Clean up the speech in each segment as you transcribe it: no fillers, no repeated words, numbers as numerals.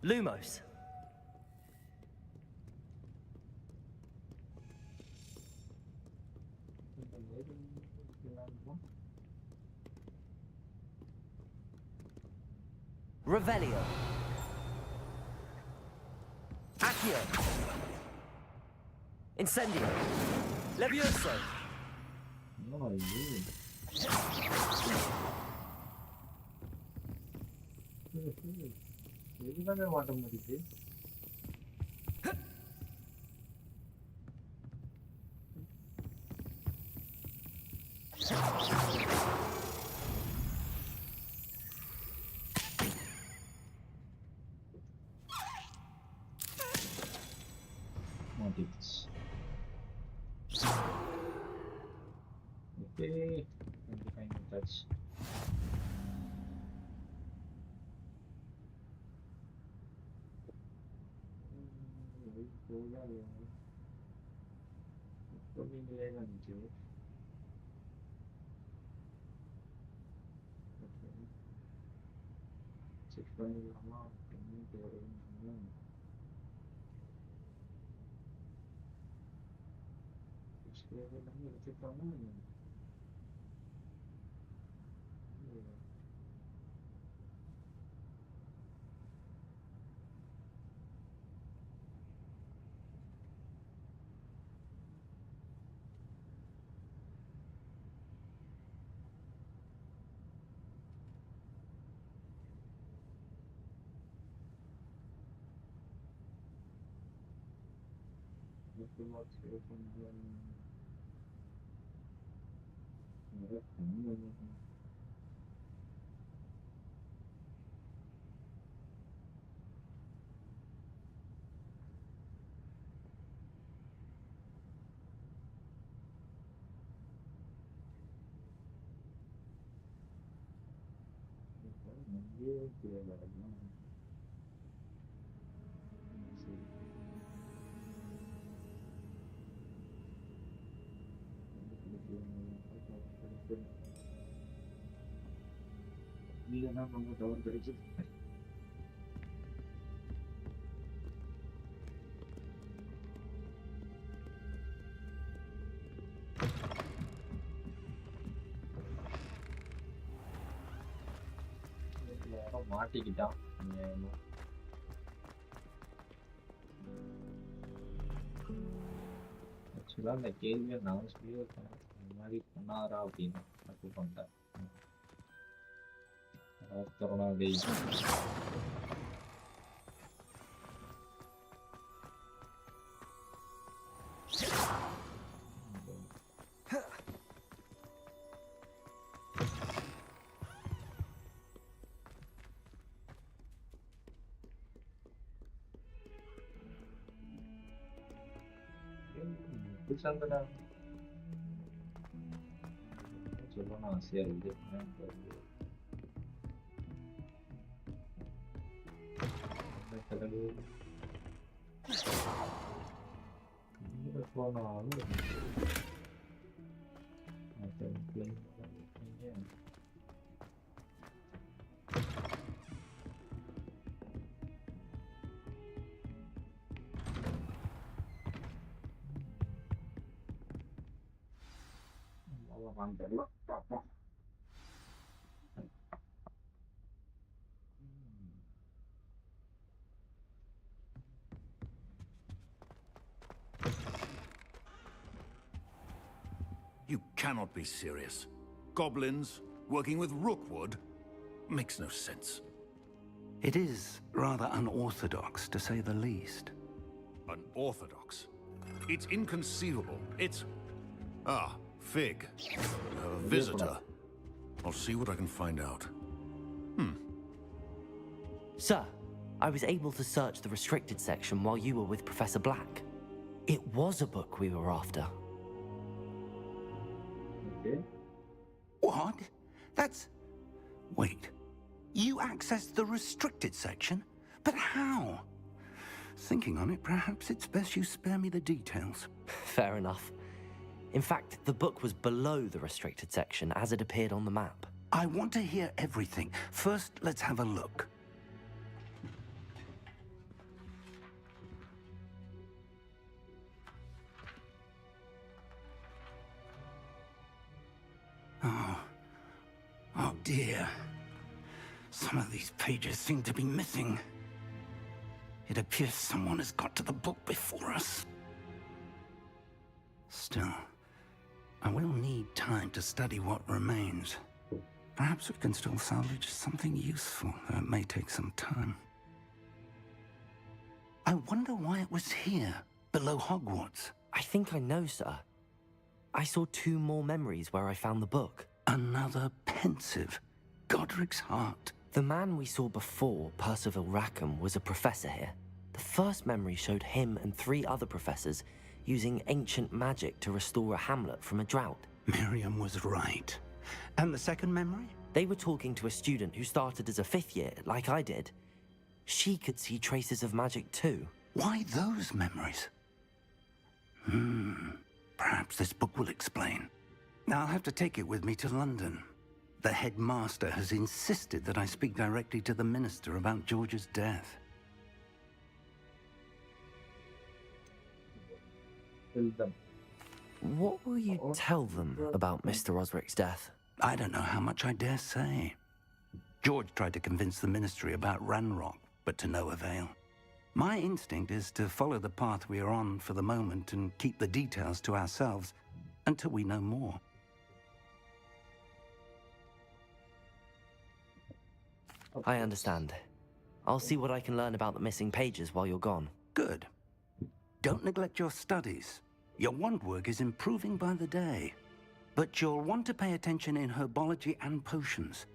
Lumos. Revelio. Accio. Incendio. Levioso. No, எதுதானே மாட்ட முடியுது மாட்டிச்சு okay 25 touch check பண்ணிடலாமா அப்படின்னு எல்லாமே எடுத்துட்டோம்னா நீதான் ரொம்ப டவர் கிடைச்சது மாட்டிக்கிட்டான் ஆக்சுவலாக அந்த கேள்வியை நான் சொல்லியிருக்கேன் இந்த மாதிரி பண்ணாரா அப்படின்னு தப்பு பண்ணிட்டேன் கருணாதை சங்கடா சொல்லணும் ஆசையா இருக்கு போனாலும் You cannot be serious. Goblins working with Rookwood makes no sense. It is rather unorthodox, to say the least. Unorthodox? It's inconceivable. It's... Ah, Fig. A visitor. I'll see what I can find out. Sir, I was able to search the restricted section while you were with Professor Black. It was a book we were after. Okay. What? That's... Wait. You accessed the restricted section? But how? Thinking on it, perhaps it's best you spare me the details. Fair enough. In fact, the book was below the restricted section as it appeared on the map. I want to hear everything. First, let's have a look. dear. Some of these pages seem to be missing. It appears someone has got to the book before us. Still, I will need time to study what remains. Perhaps we can still salvage something useful, though it may take some time. I wonder why it was here, below Hogwarts. I think I know, sir. I saw 2 more memories where I found the book. Another pensive. Godric's heart. The man we saw before, Percival Rackham, was a professor here. The first memory showed him and 3 other professors using ancient magic to restore a hamlet from a drought. Miriam was right. And the second memory? They were talking to a student who started as a 5th year, like I did. She could see traces of magic too. Why those memories? Perhaps this book will explain. I'll have to take it with me to London. The headmaster has insisted that I speak directly to the minister about George's death. Tell them. What will you tell them about Mr. Osric's death? I don't know how much I dare say. George tried to convince the ministry about Ranrock, but to no avail. My instinct is to follow the path we are on for the moment and keep the details to ourselves until we know more. I understand. I'll see what I can learn about the missing pages while you're gone. Good. Don't neglect your studies. Your wand work is improving by the day. But you'll want to pay attention in herbology and potions.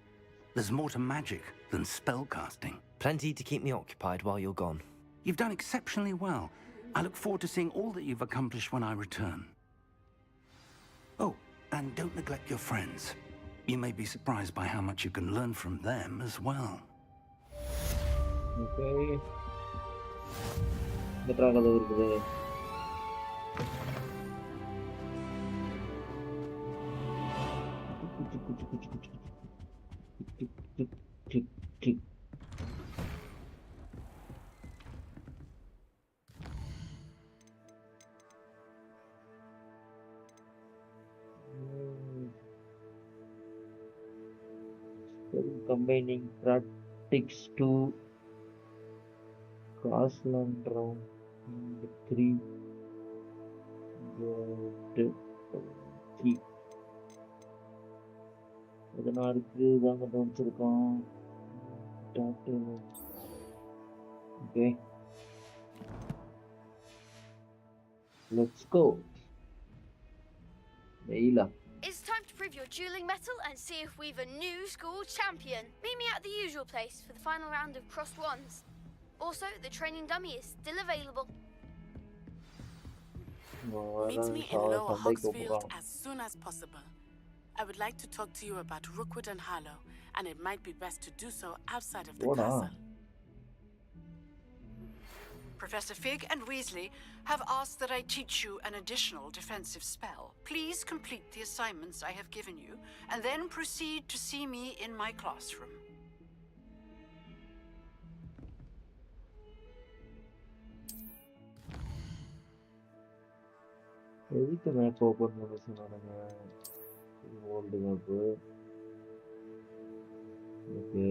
There's more to magic than spellcasting. Plenty to keep me occupied while you're gone. You've done exceptionally well. I look forward to seeing all that you've accomplished when I return. Oh, and don't neglect your friends. You may be surprised by how much you can learn from them as well. Okay. Better kadu irukku. Click. Combining practice to crossland round and 3 16 தாங்க தோணிச்சிருக்கோம். Okay, let's go. Leila. It's time to prove your dueling mettle and see if we've a new school champion. Meet me at the usual place for the final round of crossed wands. Also, the training dummy is still available. Meet me in Lower Hogsfield as soon as possible. I would like to talk to you about Rookwood and Harlow, and it might be best to do so outside of the castle. Professor Fig and Weasley have asked that I teach you an additional defensive spell. Please complete the assignments I have given you, and then proceed to see me in my classroom. எதுக்கு map open பண்ண சொன்னானுங்க? Old map. Okay.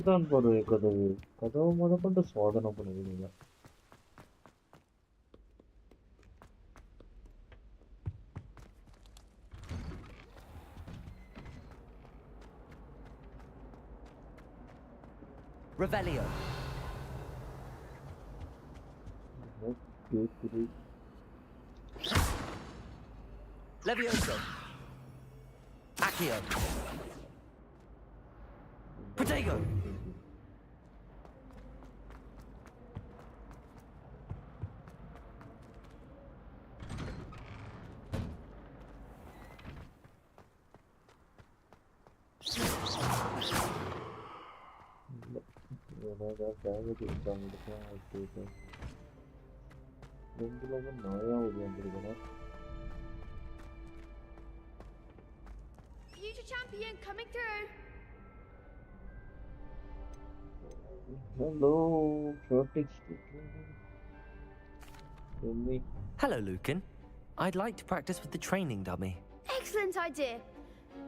தான் போடுற கதவு கதவு முத கொண்டு சோதனை பண்ணுவீங்க. Revelio. Levioso. Accio. Protego. Future champion coming through. Hello, shortage training. Hello, Lucan. I'd like to practice with the training dummy. Excellent idea.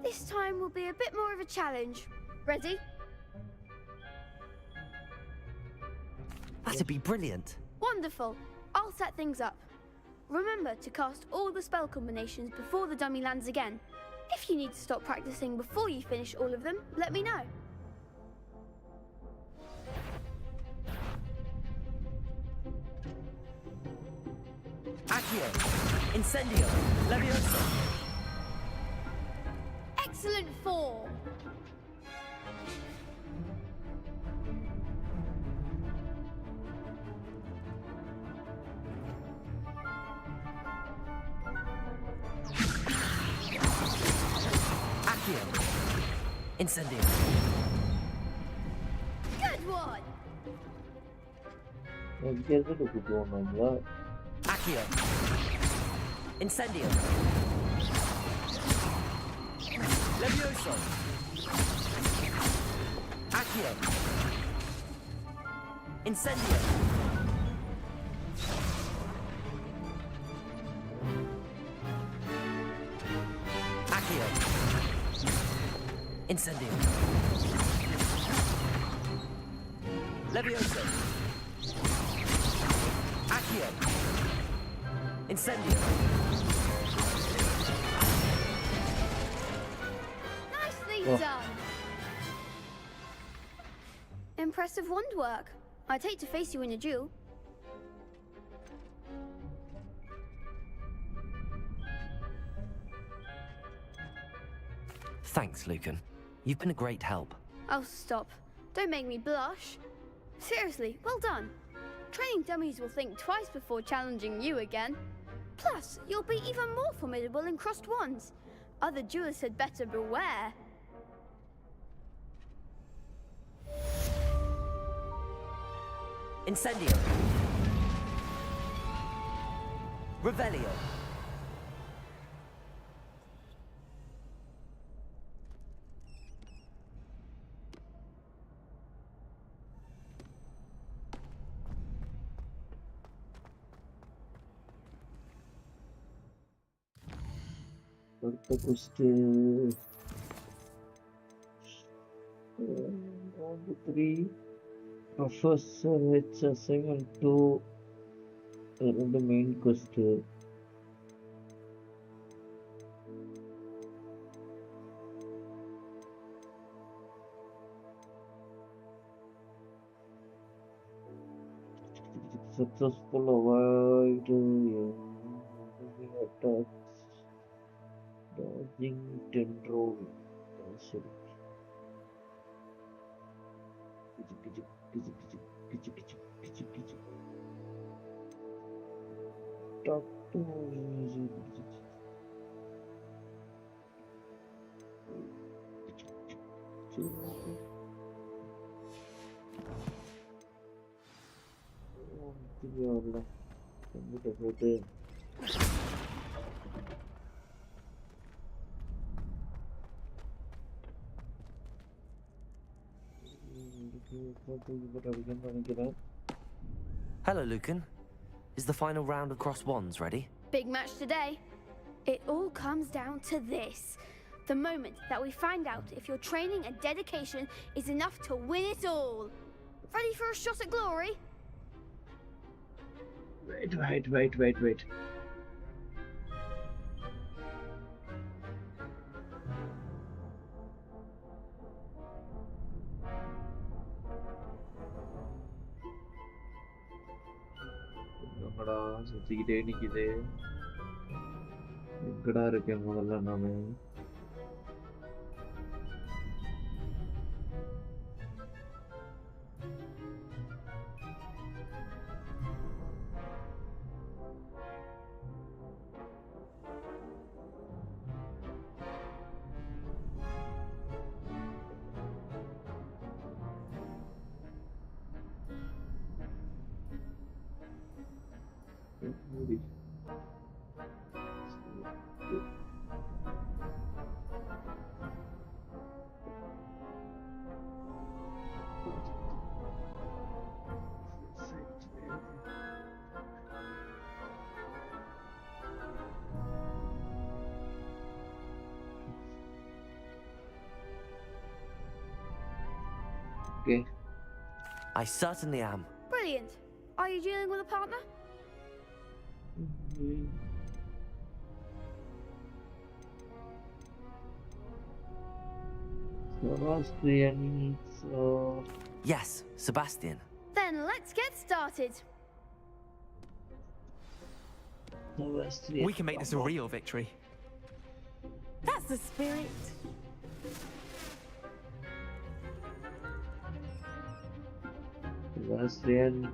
This time will be a bit more of a challenge. Ready? That'd be brilliant. Wonderful. I'll set things up. Remember to cast all the spell combinations before the dummy lands again. If you need to stop practicing before you finish all of them, let me know. Accio! Incendio! Levioso! Excellent form. Accio! Incendio! Good one. Accio! Incendio! Levioso! Accio! Incendio! Accio! Incendio! Levioso! Accio! Incendio! Nicely done. Impressive wand work. I'd hate to face you in a duel. Thanks, Lucan. You've been a great help. Oh, stop. Don't make me blush. Seriously, well done. Training dummies will think twice before challenging you again. Plus, you'll be even more formidable in crossed wands. Other duelists had better beware. Incendio! Revelio! Round 3. Professor H assignment 2 the main quest. Successful avoid enemy attacks, dodging tendril. Talk to Hello, Lucan. Is the final round of cross wands ready? Big match today. It all comes down to this. The moment that we find out if your training and dedication is enough to win it all. Ready for a shot at glory? Wait. என்னடா சுத்திக்கிட்டே நிக்குது எங்கடா இருக்கேன் முதல்ல நானு Movie. Okay. I certainly am. Brilliant. Are you dealing with a partner? Sebastian, so Yes, Sebastian. Then let's get started. Sebastian. We can make this a real victory. That's the spirit. Sebastian.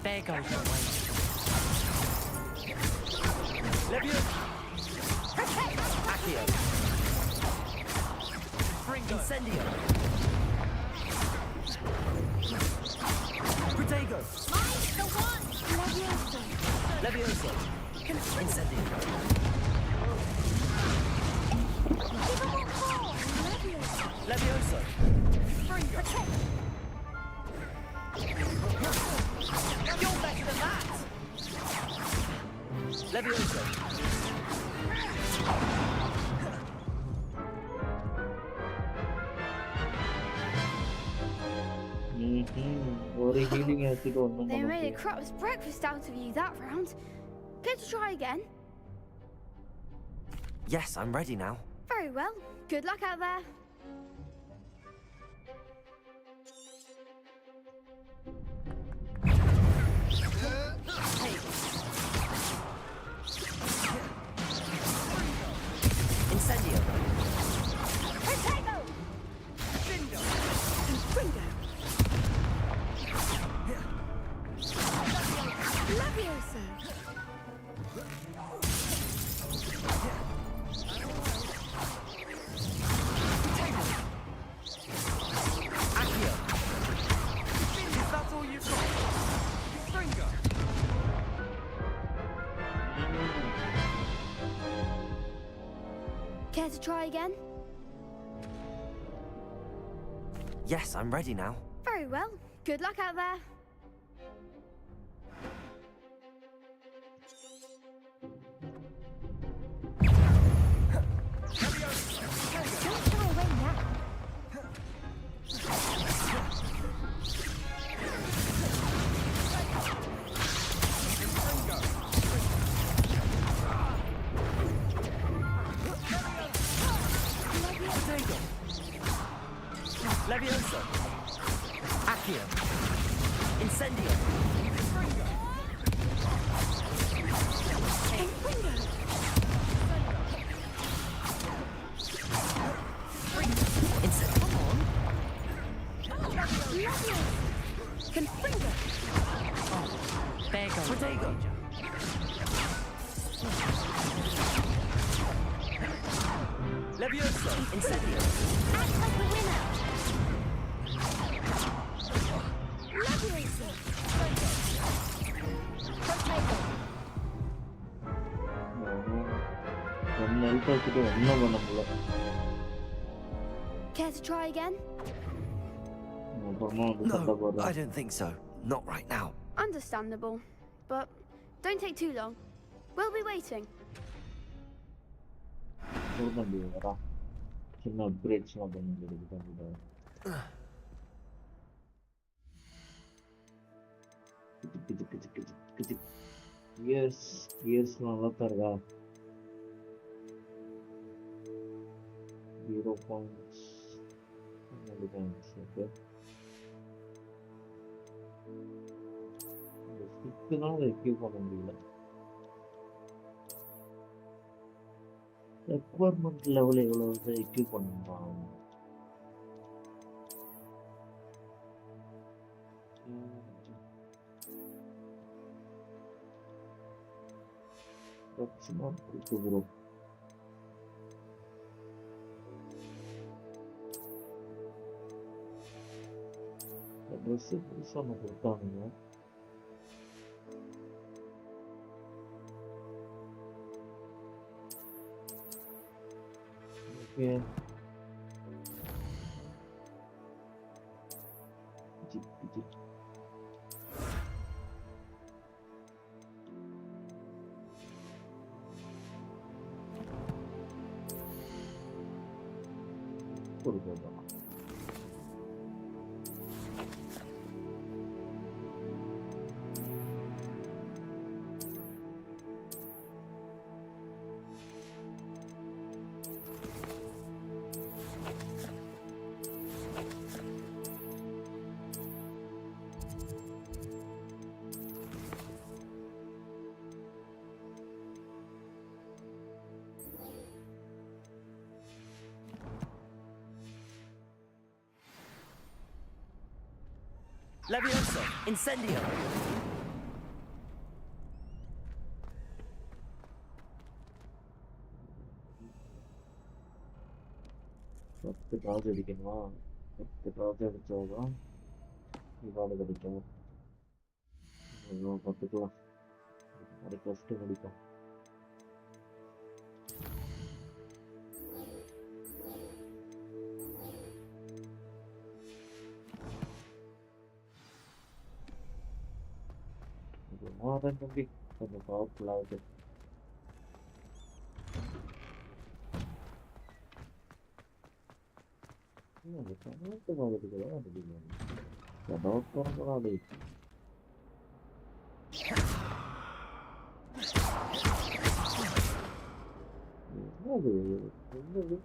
There goes your way. Leviosa! Accio. Fringo! Incendio. Protego. Mine's the one! Leviosa. Leviosa. Incendio. Give him a call! Leviosa. Leviosa. Fringo! You're better than that. Leviosa. Very healing acid on They made a crap's breakfast out of you that round. Care to try again? Yes, I'm ready now. Very well. Good luck out there. Incendio. Protego! Fringo! Fringo! Leviosa! Accio. Is that all you've got? Fringo! Care to try again? Yes, I'm ready now. Very well. Good luck out there. Don't shy away now. Protego. Leviosa. Accio. Incendio. Incendio. Confringo! There goes Protego. Leviosa. Incendio. Act like the winner! Leviosa! Protego! ஒன்னு help வச்சுட்டு ஒன்றும் பண்ண முடியல. Care to try again? அப்புறமா வந்து சண்டை No, போடுறேன். I don't think so. Not right now. Understandable. But don't take too long. We'll be waiting. கொடுக்க முடியும் வரா சின்ன அப்கிரேட்ஸ்லாம் பண்ண முடியுது கம்ப்யூட்டர். இயர்ஸ் நல்லா தான் இருக்கா 0 points ஓகே. இந்த 6 நாள் எக்யூப் பண்ண முடியல. ரெக்குவயர்மெண்ட் லெவல் எவ்வளோ எக்யூப் பண்ணுறான். இருக்கு ப்ரோ. ட்ரெஸ் புதுசாக ஒன்று கொடுத்தானுங்க. ஓகே கொடுக்கலாம். Levioso, incendio! பத்து காசு அடிக்கணுமா? 10 காசு அடிச்சாதான் இவாடு கிடைக்கும். 10க்கலாம் அது ஃபஸ்ட்டு முடிக்கும். மாதம் தம்பி கொஞ்சம் பவர்ஃபுல்லாகுது. கணக்கு வாங்குறதுக்குதான் அது என்னது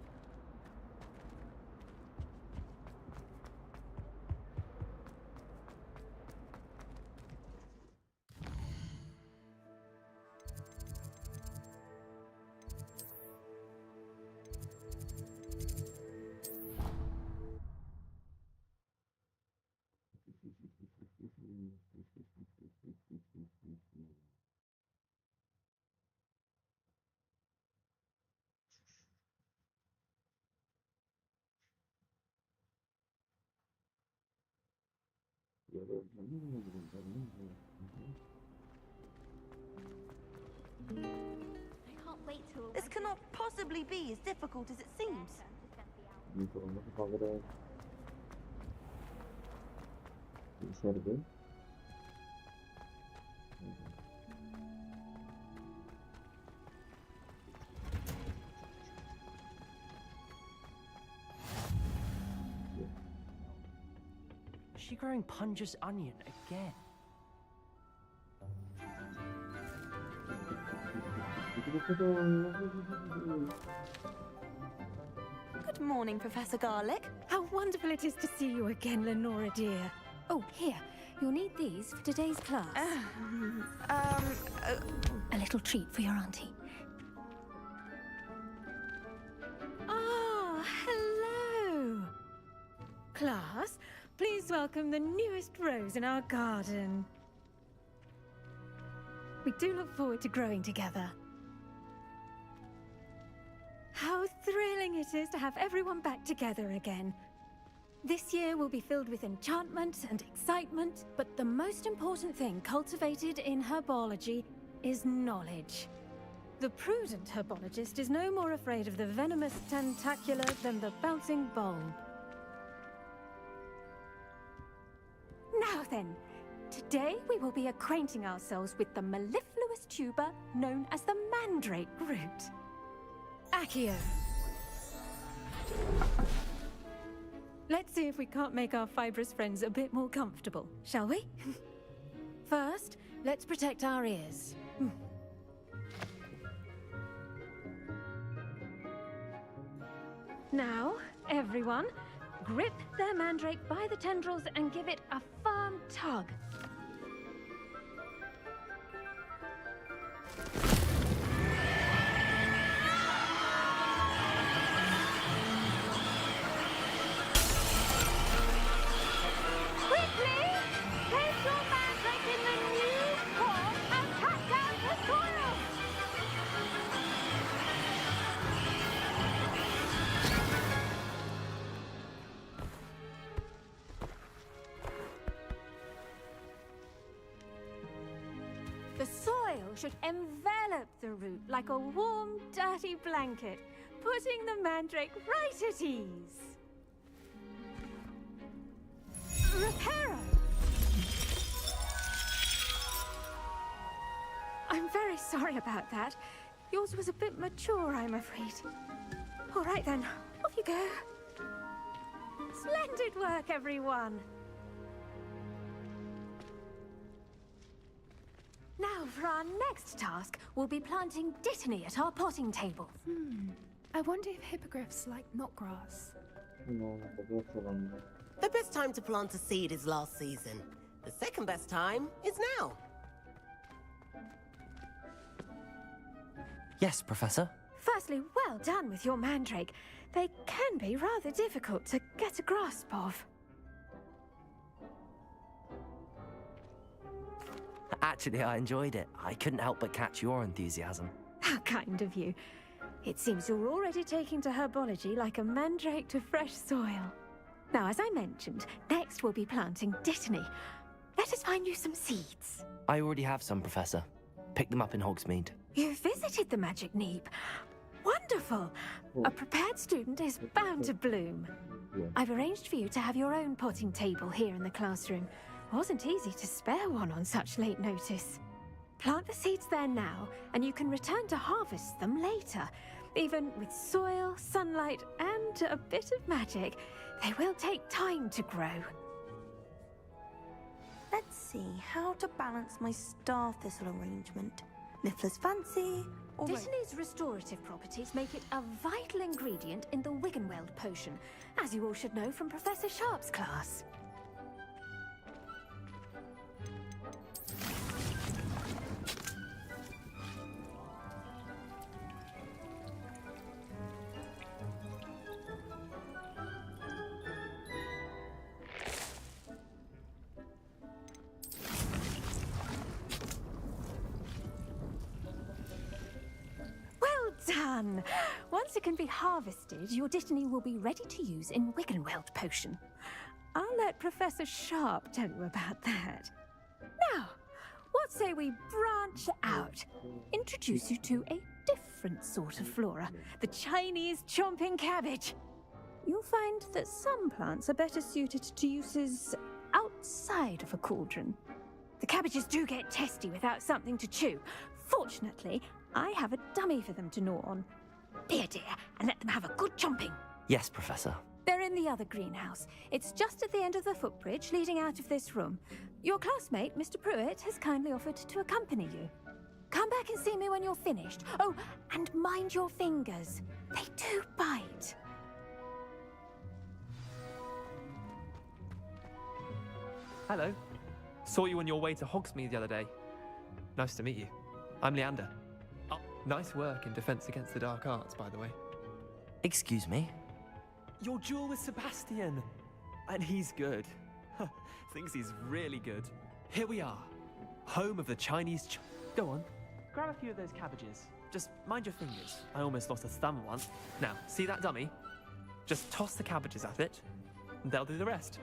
This cannot possibly be as difficult as it seems. Is she growing Punja's onion again? Good morning, Professor Garlic. How wonderful it is to see you again, Lenora dear. Oh, here. You'll need these for today's class. A little treat for your auntie. Ah, hello. Class, please welcome the newest rose in our garden. We do look forward to growing together. How thrilling it is to have everyone back together again. This year will be filled with enchantment and excitement, but the most important thing cultivated in herbology is knowledge. The prudent herbologist is no more afraid of the venomous tentacular than the bouncing bulb. Now then, today we will be acquainting ourselves with the mellifluous tuber known as the mandrake root. Accio. Let's see if we can't make our fibrous friends a bit more comfortable, shall we? First, let's protect our ears. Now, everyone, grip their mandrake by the tendrils and give it a firm tug. should envelop the root like a warm, dirty blanket, putting the mandrake right at ease. Reparo! I'm very sorry about that. Yours was a bit mature, I'm afraid. All right then, off you go. Splendid work, everyone. Now, for our next task, we'll be planting dittany at our potting table. I wonder if hippogriffs like not grass. The best time to plant a seed is last season. The second best time is now. Yes, Professor. Firstly, well done with your mandrake. They can be rather difficult to get a grasp of. Actually, I enjoyed it. I couldn't help but catch your enthusiasm. How kind of you. It seems you're already taking to herbology like a mandrake to fresh soil. Now, as I mentioned, next we'll be planting dittany. Let us find you some seeds. I already have some, Professor. Picked them up in Hogsmeade. You visited the Magic Neep. Wonderful! A prepared student is bound to bloom. I've arranged for you to have your own potting table here in the classroom. Wasn't easy to spare one on such late notice. Plant the seeds there now, and you can return to harvest them later. Even with soil, sunlight, and a bit of magic, they will take time to grow. Let's see how to balance my star thistle arrangement. Niffler's fancy, or Dittany's restorative properties make it a vital ingredient in the Wiggenweld potion, as you all should know from Professor Sharp's class. Done! Once it can be harvested, your dittany will be ready to use in Wiggenweld potion. I'll let Professor Sharp tell you about that. Now, what say we branch out? Introduce you to a different sort of flora, the Chinese chomping cabbage. You'll find that some plants are better suited to uses outside of a cauldron. The cabbages do get testy without something to chew. Fortunately, I have a dummy for them to gnaw on. Be a dear and let them have a good chomping. Yes, Professor. They're in the other greenhouse. It's just at the end of the footbridge leading out of this room. Your classmate, Mr. Pruitt, has kindly offered to accompany you. Come back and see me when you're finished. Oh, and mind your fingers. They do bite. Hello. Saw you on your way to Hogsmeade the other day. Nice to meet you. I'm Leander. Oh, nice work in Defense Against the Dark Arts, by the way. Excuse me? Your duel with Sebastian. And he's good. Thinks he's really good. Here we are. Home of the Chinese Go on. Grab a few of those cabbages. Just mind your fingers. I almost lost a thumb once. Now, see that dummy? Just toss the cabbages at it, and they'll do the rest.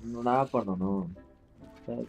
என்னடா பண்ணணும்? சரி.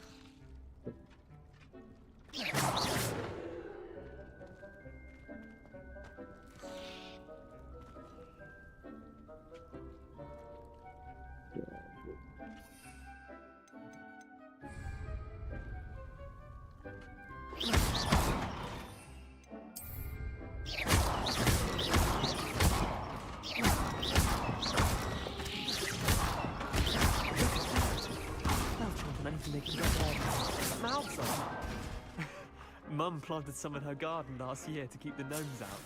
Mum planted some in her garden last year to keep the gnomes out.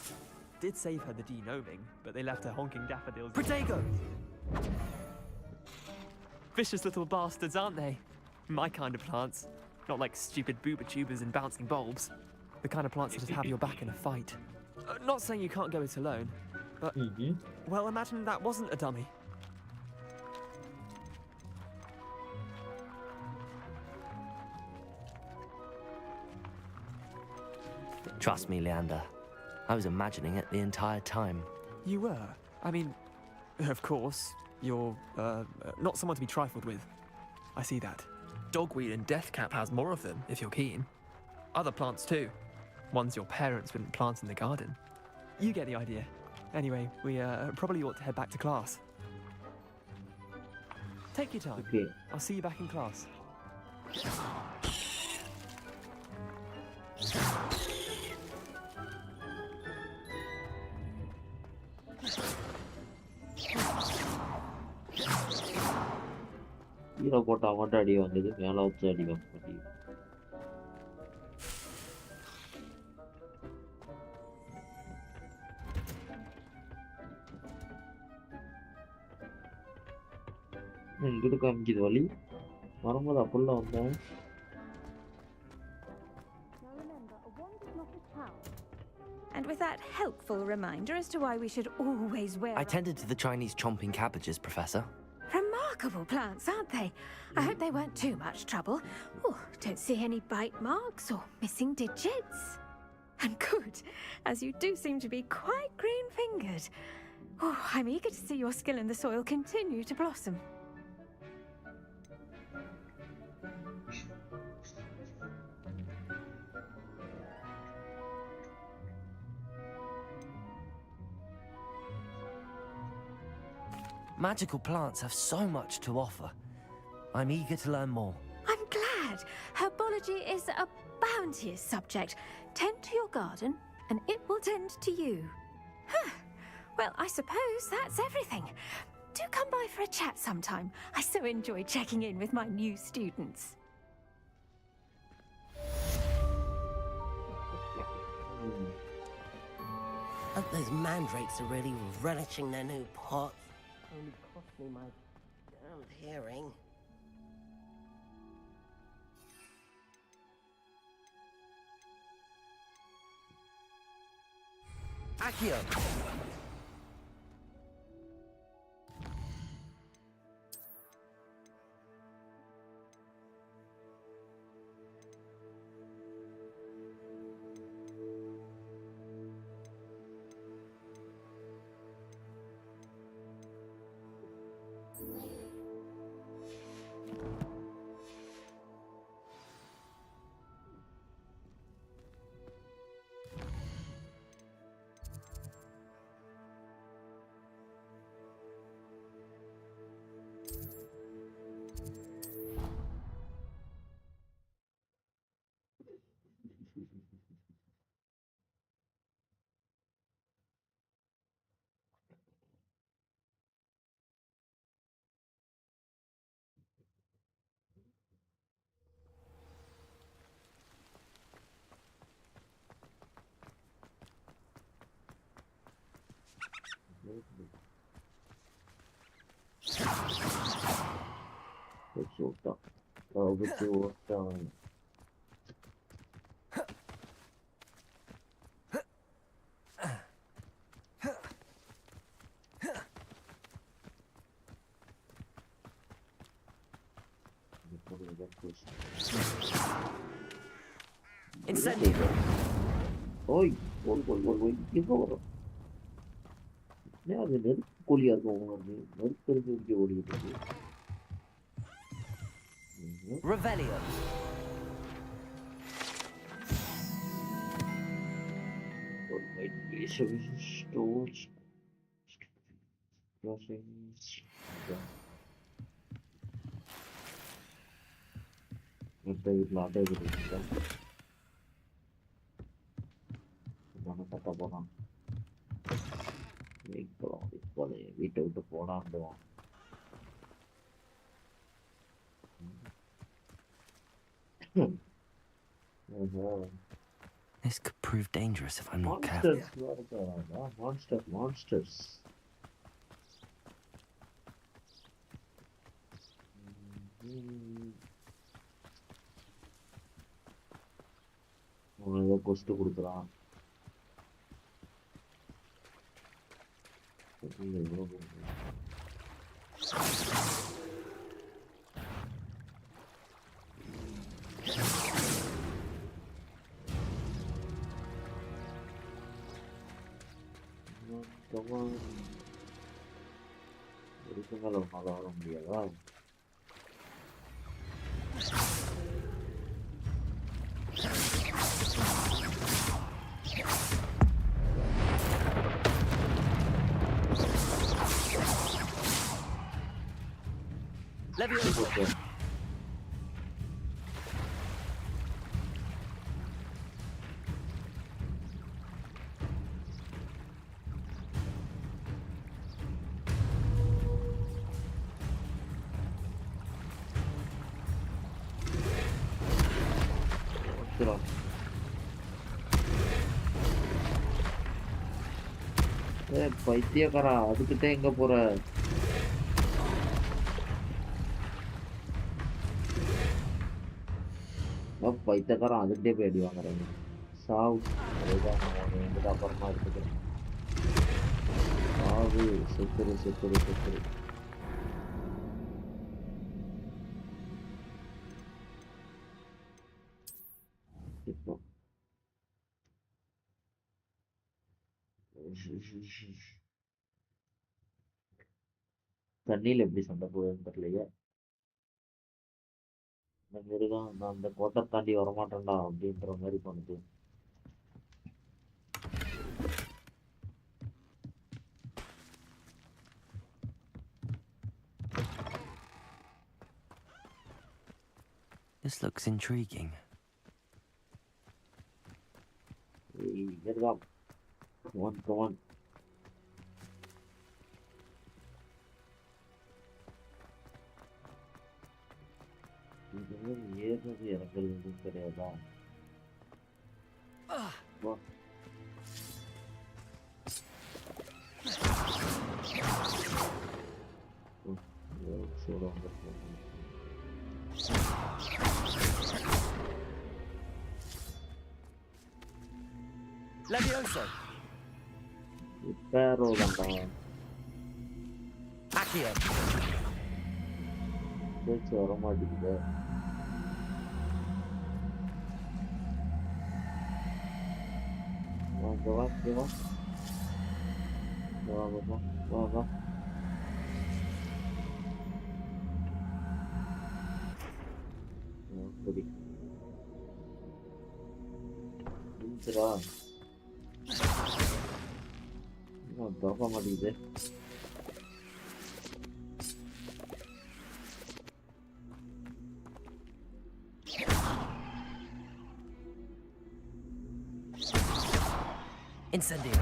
Did save her the de-gnoming, but they left her honking daffodils. Protego! Vicious little bastards, aren't they? My kind of plants. Not like stupid booba tubers and bouncing bulbs. The kind of plants that just have your back in a fight. Not saying you can't go it alone, but... Well, imagine that wasn't a dummy. Trust me, Leander. I was imagining it the entire time. You were? I mean, Of course, you're not someone to be trifled with. I see that. Dogweed and deathcap has more of them, if you're keen. Other plants too. Ones your parents wouldn't plant in the garden. You get the idea. Anyway, we probably ought to head back to class. Take your time. Okay. I'll see you back in class. கீழே போட்ட அவன்கிட்ட அடி வந்தது, மேலே வச்சு அடி வாங்க மாட்டேங்குது. இங்கிட்டு காமிக்குது வழி. வரும்போது அப்படிலாம் வந்தேன். And with that helpful reminder as to why we should always wear... I tended to the Chinese chomping cabbages, Professor. Remarkable plants, aren't they? I hope they weren't too much trouble. Oh, don't see any bite marks or missing digits. And good, as you do seem to be quite green-fingered. Oh, I'm eager to see your skill in the soil continue to blossom. Magical plants have so much to offer. I'm eager to learn more. I'm glad. Herbology is a bounteous subject. Tend to your garden, and it will tend to you. Huh. Well, I suppose that's everything. Do come by for a chat sometime. I so enjoy checking in with my new students. Hope those mandrakes are really relishing their new pots. Only cost me my damned hearing. Accio! Incendio! Oi, எங்க வரும்? அது நெருப்பு கோழியா இருக்கும், நெருப்பு இருக்கு ஓடிக்கிட்டு இருக்கு. Revelio! What might be some stores? Crossing. Ito yung latte ko dito. Ano tatabo na? Ito pala yung ito po lang doon. This could prove dangerous if I'm not careful. Monsters. ஏதோ கொஸ்ட் கொடுக்குறான். Come on. இதுக்கு மேல உன்னால வர முடியாதா? Leviosa. பைத்தியக்காரா, அதுக்கிட்ட எங்க போற? பைத்தியக்காரன் அதுக்கிட்டே போய் அடி வாங்குறேன். சாவு. அதுதான் நான் எங்கிட்ட அப்புறமா எடுத்துக்கிறேன். சாவு. செத்துரு செத்துரு செத்துரு. இப்போ தண்ணியில எப்படி சண்டை போகுதுன்னு தெரியலையே. இந்த மாதிரிதான் நான் அந்த கோட்டை தாண்டி வரமாட்டேன்டா அப்படின்ற மாதிரி பண்ணுது. This looks intriguing. Hey, get up. Come on, come on. ஏறது இறங்குறது கிடையாதா? Leviosa. Pero ganda. Accio. பேச்சு வர மாட்டேங்குது. வாங்க வாங்க வாங்க வாங்க. சரி இன்சுரா தோக்க மாட்டேங்குது. Incendio.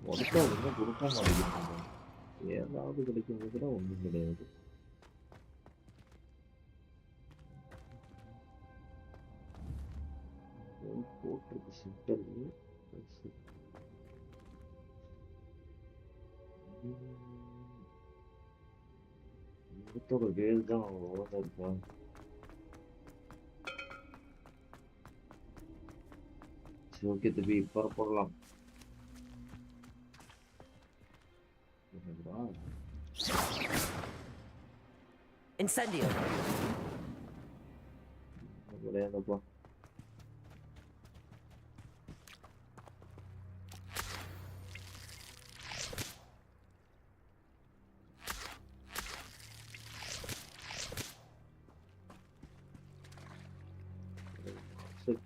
உடச்சா ஒன்றும் கொடுக்க மாட்டேங்கிறாங்க. ஏதாவது கிடைக்கும் கூட ஒன்றும் கிடையாது. போட்டிருக்கு சிம்பிள். முகத்தோட வேல் தான் ஒழுங்கா இருக்கும். சரி ஓகே தம்பி இப்போ போடலாம். Incendio. விளையாடப்பா.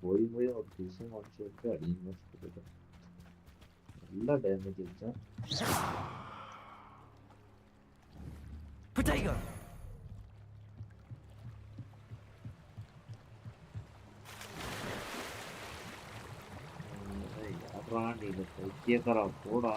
போய் போய் ஒரு புதுசும் வாங்கிச்சு வச்சு அதிகமாக நல்லா டேமேஜ் இருந்துச்சேன். Protego. யாரா நீங்க பைத்தியக்காரா போடா.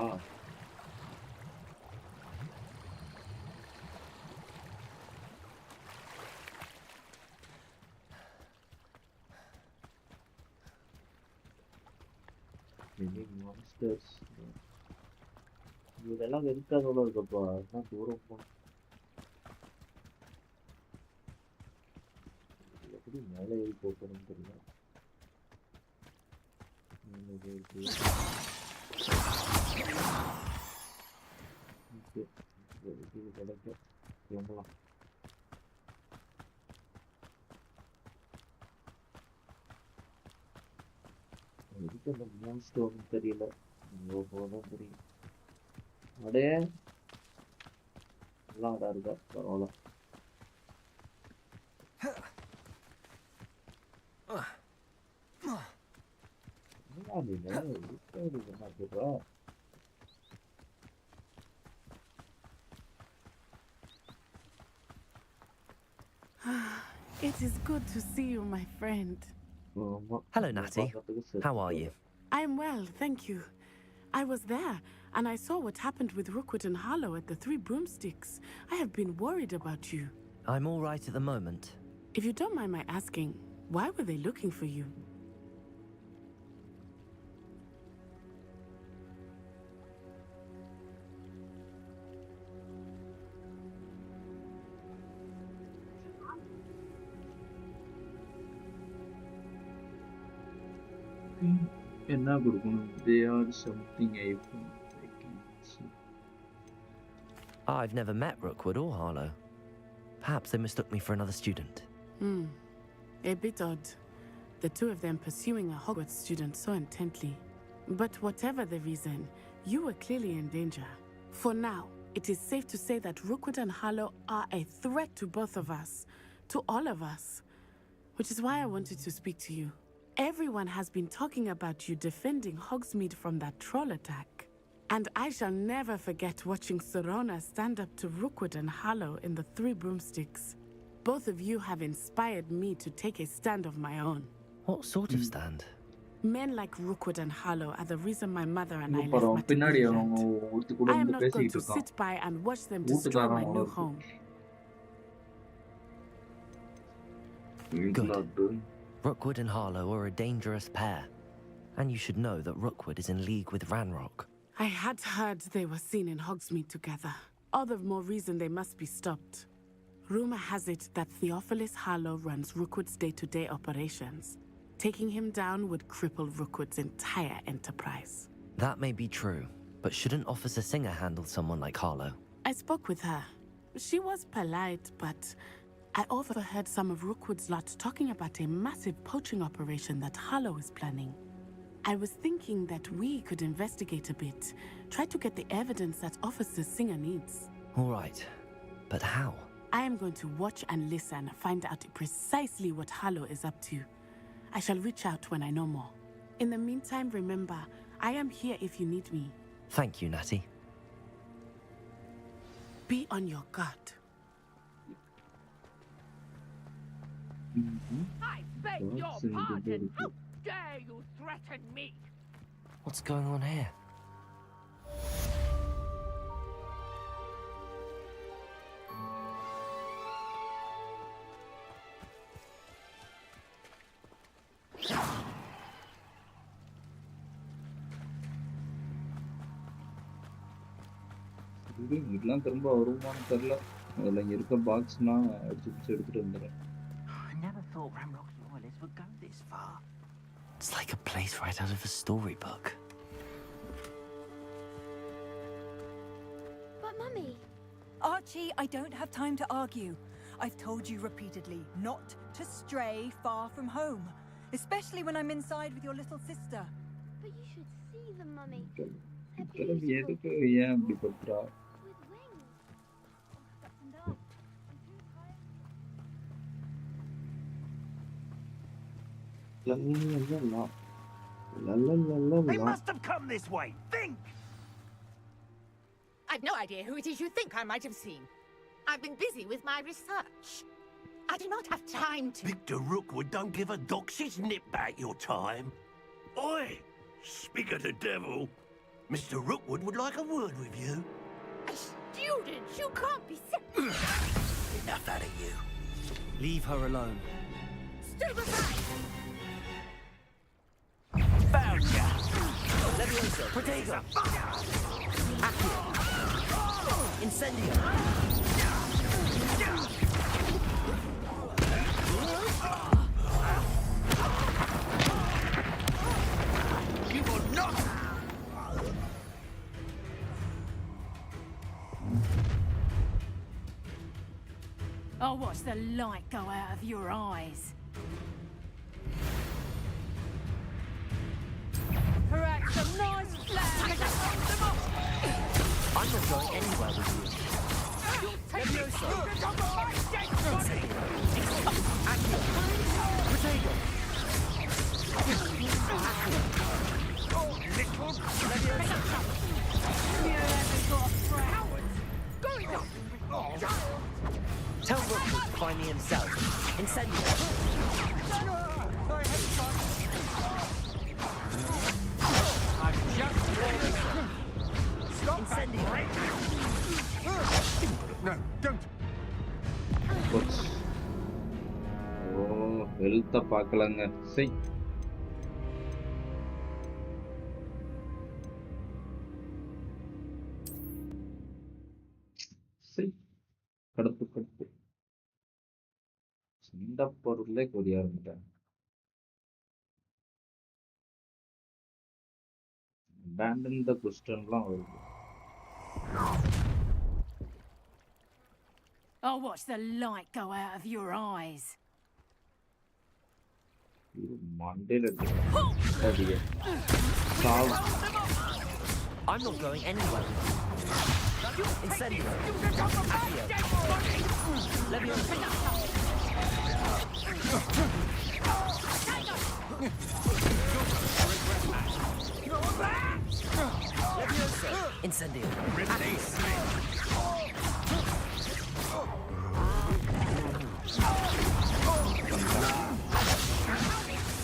மான்ஸ்டர்ஸ் இதெல்லாம் வெறுக்காதோட இருக்கப்பா. அதுதான் தூரம் போகணும். எப்படி மேலே ஏறி போகணும்னு தெரியல. இது கிடைக்க இவங்களாம் எதுக்கு அந்த மூணு ஸ்டோன் தெரியல. போதான் தெரியும். அடே எல்லாம் அடா இருக்கா பரவாயில்ல. It is good to see you, my friend. Hello, Natty. How are you? I'm well, thank you. I was there, and I saw what happened with Rookwood and Harlow at the Three Broomsticks. I have been worried about you. I'm all right at the moment. If you don't mind my asking, why were they looking for you? என்ன கொடுக்கணும்? They are something I can see. I've never met Rookwood or Harlow. Perhaps they mistook me for another student. A bit odd. The two of them pursuing a Hogward student so intently. But whatever the reason, you were clearly in danger. For now, it is safe to say that Rookwood and Harlow are a threat to both of us. To all of us. Which is why I wanted to speak to you. Everyone has been talking about you defending Hogsmeade from that troll attack. And I shall never forget watching Serona stand up to Rookwood and Harlow in the Three Broomsticks. Both of you have inspired me to take a stand of my own. What sort of stand? Men like Rookwood and Harlow are the reason my mother and I left Matthew. I am not going to sit by and watch them destroy my new home. Good. Rookwood and Harlow are a dangerous pair. And you should know that Rookwood is in league with Ranrock. I had heard they were seen in Hogsmeade together. All the more reason they must be stopped. Rumor has it that Theophilus Harlow runs Rookwood's day-to-day operations. Taking him down would cripple Rookwood's entire enterprise. That may be true, but shouldn't Officer Singer handle someone like Harlow? I spoke with her. She was polite, but I overheard some of Rookwood's lot talking about a massive poaching operation that Harlow is planning. I was thinking that we could investigate a bit, try to get the evidence that Officer Singer needs. All right, but how? I am going to watch and listen, find out precisely what Harlow is up to. I shall reach out when I know more. In the meantime, remember, I am here if you need me. Thank you, Natty. Be on your guard. I beg your pardon. How dare you threaten me? What's going on here? இதெல்லாம் திரும்ப வருமானு தெரியல. அதுல இருக்க பாக்ஸ்னா அடிச்சு எடுத்துட்டு வந்துறேன். I never thought Ramrock's loyalists would go this far. It's like a place right out of a storybook. But Mummy... Archie, I don't have time to argue. I've told you repeatedly not to stray far from home. Especially when I'm inside with your little sister. But you should see them, Mummy. எதுக்கு ஏன் அப்படி பண்றா? They must have come this way. Think! I've no idea who it is you think I might have seen. I've been busy with my research. I do not have time to... Victor Rookwood don't give a dox's nip back your time. Oi! Speak of the devil. Mr. Rookwood would like a word with you. A student? You can't be... Enough out of you. Leave her alone. Step aside! Found ya! Leviosa, Protego! Accio! Incendio! I'll watch the light go out of your eyes. Perhaps some nice flag to hold them off. I'm not going anywhere with you. Levioso. Potato. Tell Rookwood to find me himself. Incendio. Incendio. No, don't. ஓ ஹெல்த்தை பார்க்கலாங்க. சரி சரி கடுப்பு கடுப்பு சின்ன பொருளே கொதிய ஆரம்பிட்டேன். abandon the questionலாம் வருது. I'll watch the light go out of your eyes. மண்டையில அடிக்க சாவு. I'm not going anywhere with you. Incendio. Accio. Levioso. Levioso. Incendio. Release me.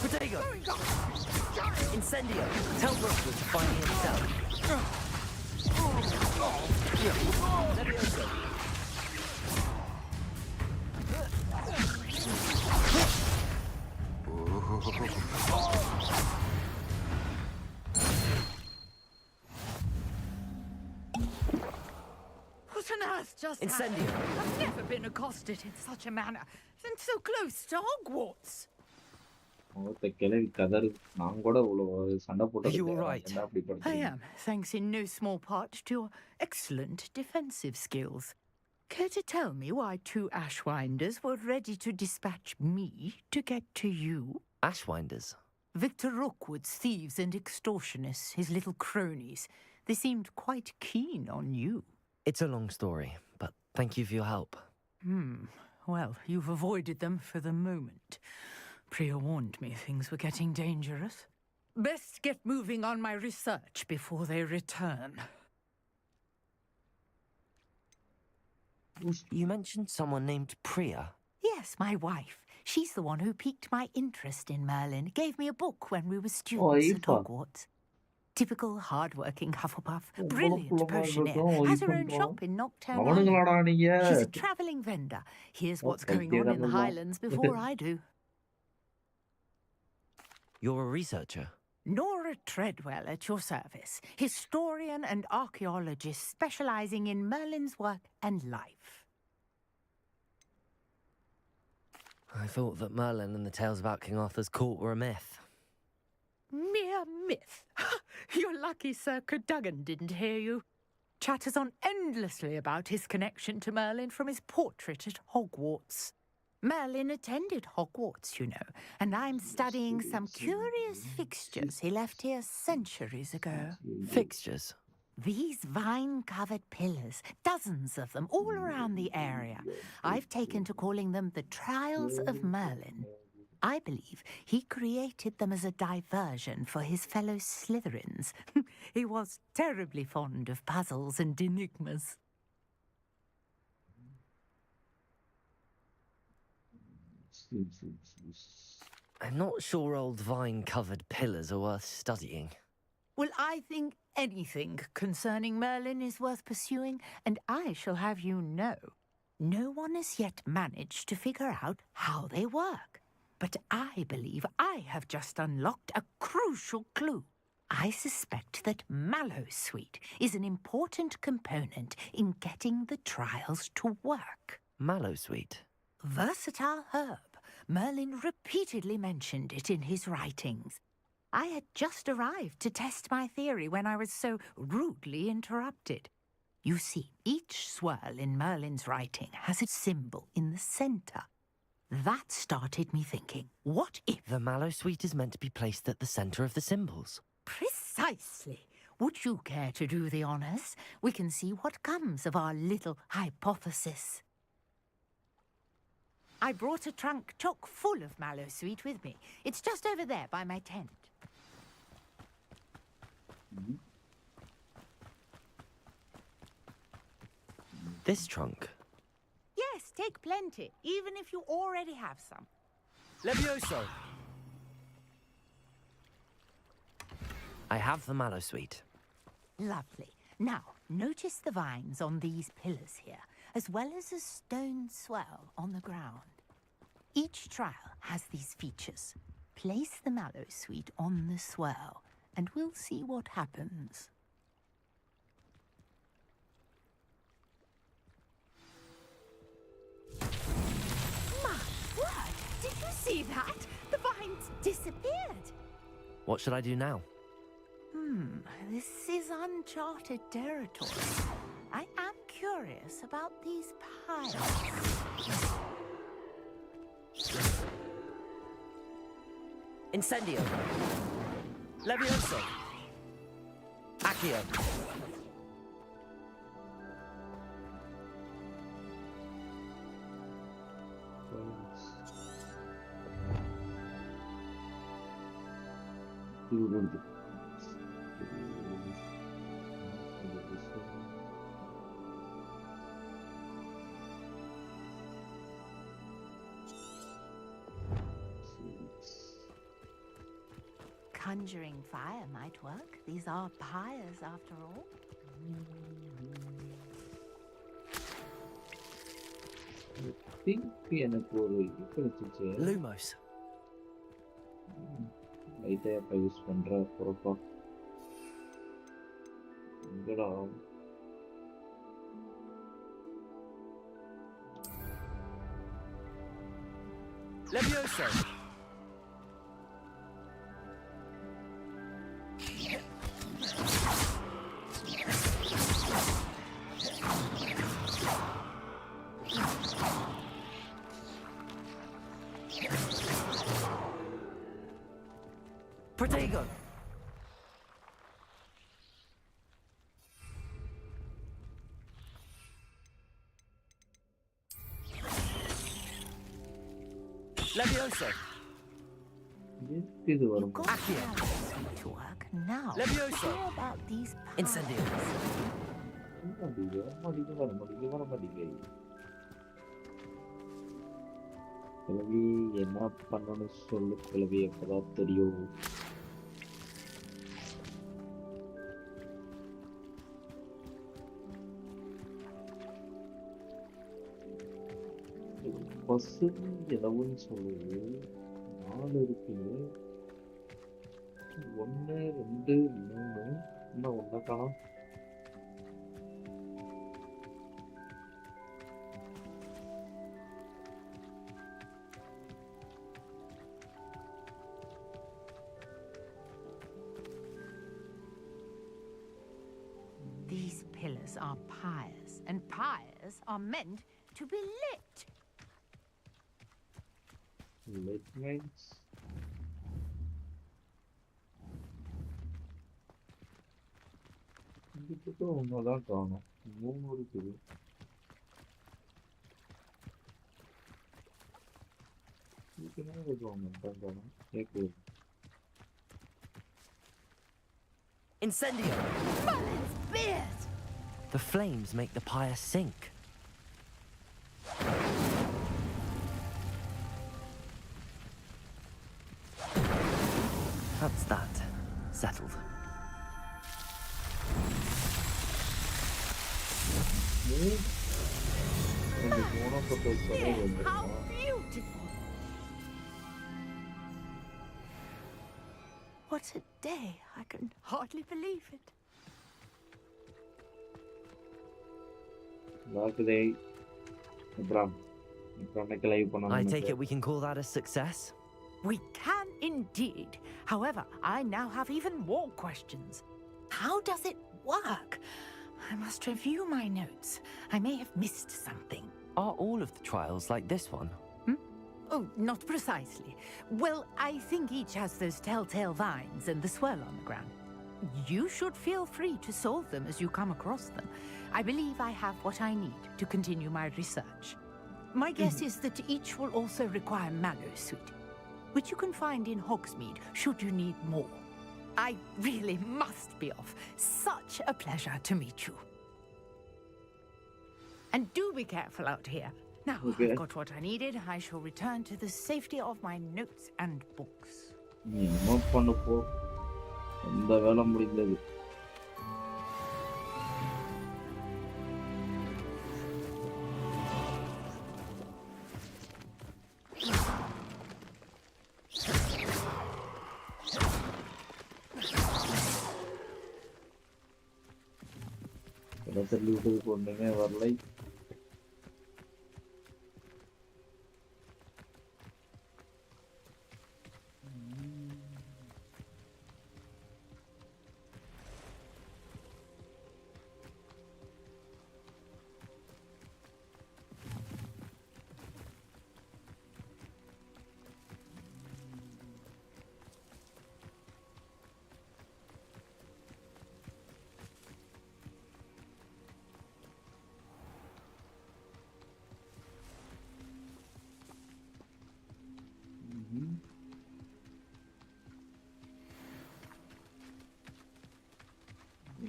Protego. Incendio. Tell Rookwood to find me himself. Levioso. What on earth just Incendio. happened? I've never been accosted in such a manner, and so close to Hogwarts. ஒருத்த கிளவி கதறு. நான் கூட சண்டை போட்டு You were right. I am, thanks in no small part to your excellent defensive skills. Care to tell me why 2 Ashwinders were ready to dispatch me to get to you? Ashwinders? Victor Rookwood's thieves and extortionists, his little cronies. They seemed quite keen on you. It's a long story, but thank you for your help. Well, you've avoided them for the moment. Priya warned me things were getting dangerous. Best get moving on my research before they return. You mentioned someone named Priya. Yes, my wife. She's the one who piqued my interest in Merlin. Gave me a book when we were students at Hogwarts. Typical hard-working Hufflepuff. Brilliant potioneer. Has her own shop in Knocktown. She's a travelling vendor. Here's what's going on in the Highlands before I do. You're a researcher? Nora Treadwell at your service. Historian and archaeologist specialising in Merlin's work and life. I thought that Merlin and the tales about King Arthur's court were a myth. Mere myth. You're lucky Sir Cadogan didn't hear you. Chatters on endlessly about his connection to Merlin from his portrait at Hogwarts. Merlin attended Hogwarts, you know, and I'm studying some curious fixtures he left here centuries ago. Fixtures? These vine-covered pillars, dozens of them, all around the area. I've taken to calling them the Trials of Merlin. I believe he created them as a diversion for his fellow Slytherins. He was terribly fond of puzzles and enigmas. I'm not sure old vine-covered pillars are worth studying. Well, I think anything concerning Merlin is worth pursuing, and I shall have you know, no one has yet managed to figure out how they work. But I believe I have just unlocked a crucial clue. I suspect that Mallowsweet is an important component in getting the trials to work. Mallowsweet? Versatile herb. Merlin repeatedly mentioned it in his writings. I had just arrived to test my theory when I was so rudely interrupted. You see, each swirl in Merlin's writing has its symbol in the center. That started me thinking, what if... The mallow sweet is meant to be placed at the center of the symbols. Precisely. Would you care to do the honors? We can see what comes of our little hypothesis. I brought a trunk chock full of mallow sweet with me. It's just over there by my tent. This trunk? Yes, take plenty, even if you already have some. Levioso! I have the mallow sweet. Lovely. Now, notice the vines on these pillars here, as well as a stone swell on the ground. Each trial has these features. Place the mallow sweet on the swell, and we'll see what happens. My word! Did you see that? The vines disappeared. What should I do now? This is uncharted territory. I am curious about these piles. Incendio! Levioso! Accio! Conjuring fire might work. These are pyres, after all. Lumos. லைட்டா எப்ப use பண்ற பொறுப்பா எங்கடா Levioso! Protego! Levioso! இது வரும் Accio! To work now. Levioso! How about these piles? Incendio! கிளவி என்ன பண்ணணும்னு சொல்லு கிளவி எப்பதான் தெரியும் பசு எதவும் சொல்லு 4 இருக்கு 1 2 3 இன்னும் ஒன்ன காணோம் These pillars are pyres, and pyres are meant to be lit. Lit means இதுக்கு ஒன்னதான் காணோம் 3 இருக்குது இதுக்கு என்ன காணோம் காணோம் ஏக்கு Incendio! Merlin's beard! The flames make the pyre sink. That's that. Settled. How beautiful! What a day! I can hardly believe it. I take it we can call that a success? We can indeed. However, I now have even more questions. How does it work? I must review my notes. I may have missed something. Are all of the trials like this one? Oh, not precisely. Well, I think each has those telltale vines and the swirl on the ground. You should feel free to solve them as you come across them. I believe I have what I need to continue my research. My guess is that each will also require mallow sweet, which you can find in Hogsmeade should you need more. I really must be off. Such a pleasure to meet you. And do be careful out here. Now I've got what I needed. I shall return to the safety of my notes and books. என்ன பண்ண போ இந்த வேலை முடிந்தது. தள்ளி விட்டது கொண்டுங்க வரலை.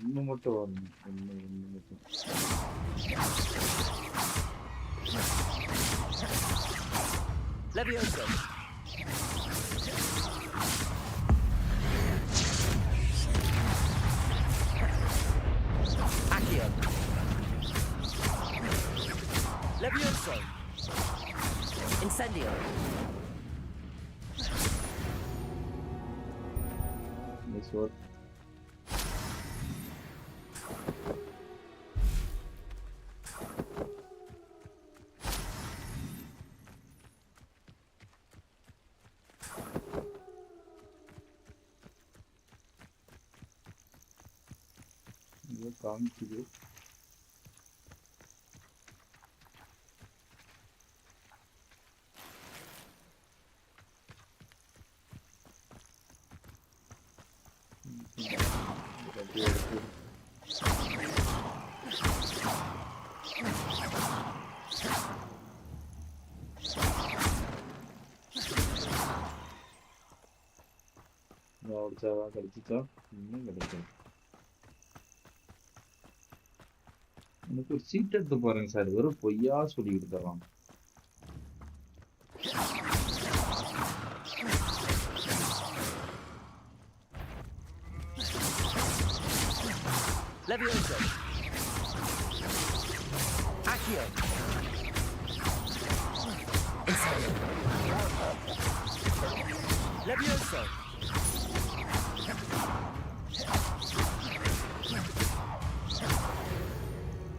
ஒன்று மட்டும் வரணும். ஒன்று மட்டும். Levioso. Accio. Levioso. Incendio. Nice work. காமிக்குது. கிடைச்சிச்சா? இன்னும் கிடைக்கும். எனக்கு ஒரு சீட் எடுத்து பாருங்க சார். வெறும் பொய்யா சொல்லிக்கிட்டு தரலாம். Levioso. Accio. Incendio. Levioso.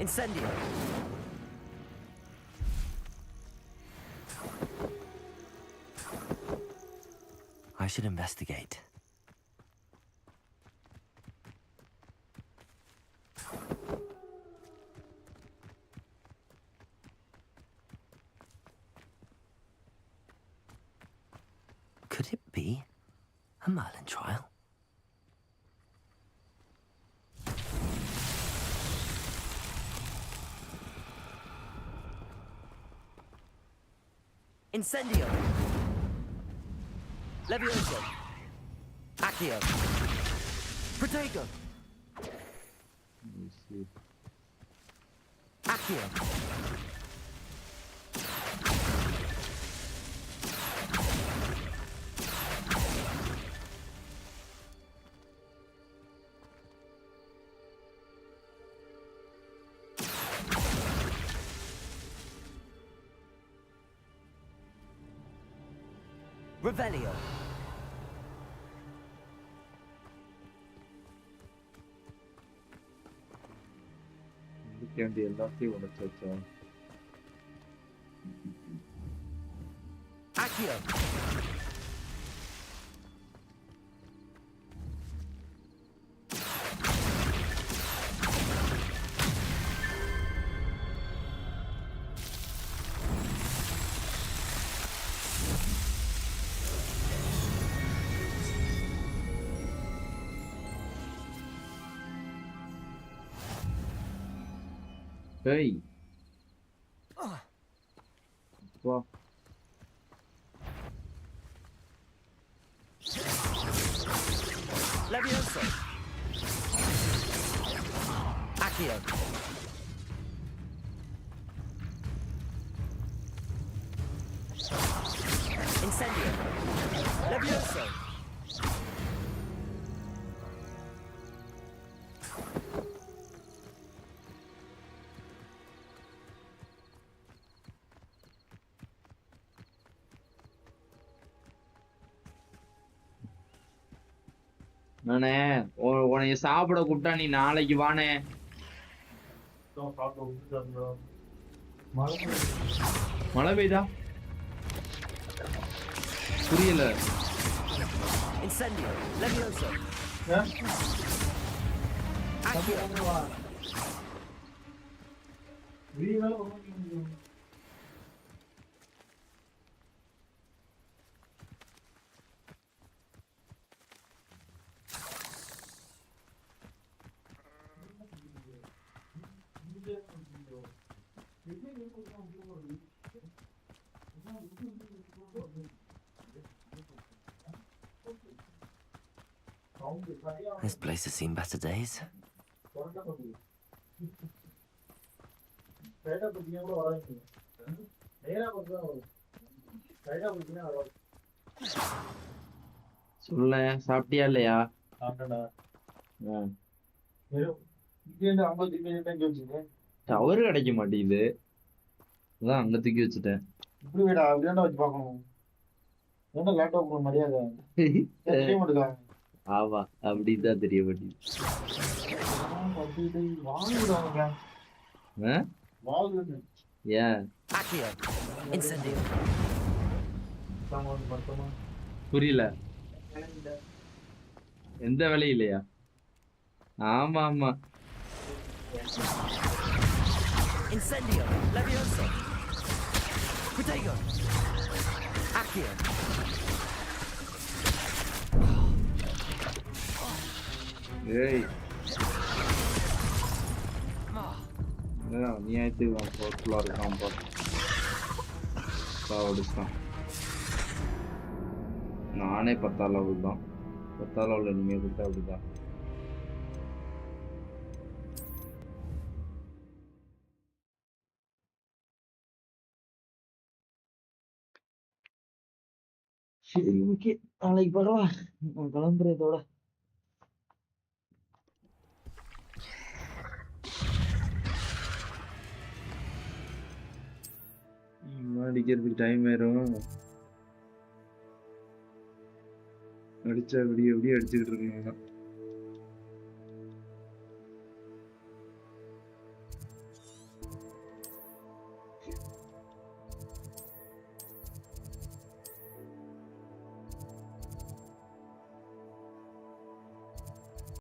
Incendio. I should investigate. Could it be a Merlin trial? Incendio. Levioso. Accio. Protego. Accio. Revelio. வேண்டிய எல்லாத்தையும் உடைச்சு வச்சா. Accio. Hey. Wow. Levioso. Accio. Incendio. Levioso. நானே உன்னைய சாப்பிட கூப்பிட்டா நீ நாளைக்கு வானே. மழை பெய்தா புரியல. Incendio. Levioso. This place has seen better days. சொல்ல சாப்பிட்டியா இல்லையா? டவர் கிடைக்க மாட்டேங்குது, அதான் அங்க தூக்கி வச்சுட்டேன். இப்படி வேடா அப்படியே வச்சு பார்க்கணும். என்ன லேப்டாப் மரியாதை தெரிய மாட்டேங்க. ஆமா அப்படிதான் தெரிய மாட்டேங்குது. வாங்கிடுவாங்க ஏன் புரியல. எந்த வேலையும் இல்லையா? ஆமா ஆமா. Incendio. Levioso. Protego. Accio. ஏய் நீ ஆயிட்டு போர்ட்ல இருக்கான் பாடிச்சான். நானே 10 லெவல் தான். 10 லெவல் இனிமே கொடுத்தா அப்படிதான். சரி ஓகே, நாளைக்கு பார்க்கலாம். நான் கிளம்புறதோட அடிக்கிறதுக்கு டைம் ஆயிரும். அடிச்சா விடிய விடிய அடிச்சுக்கிட்டு இருக்கேன்.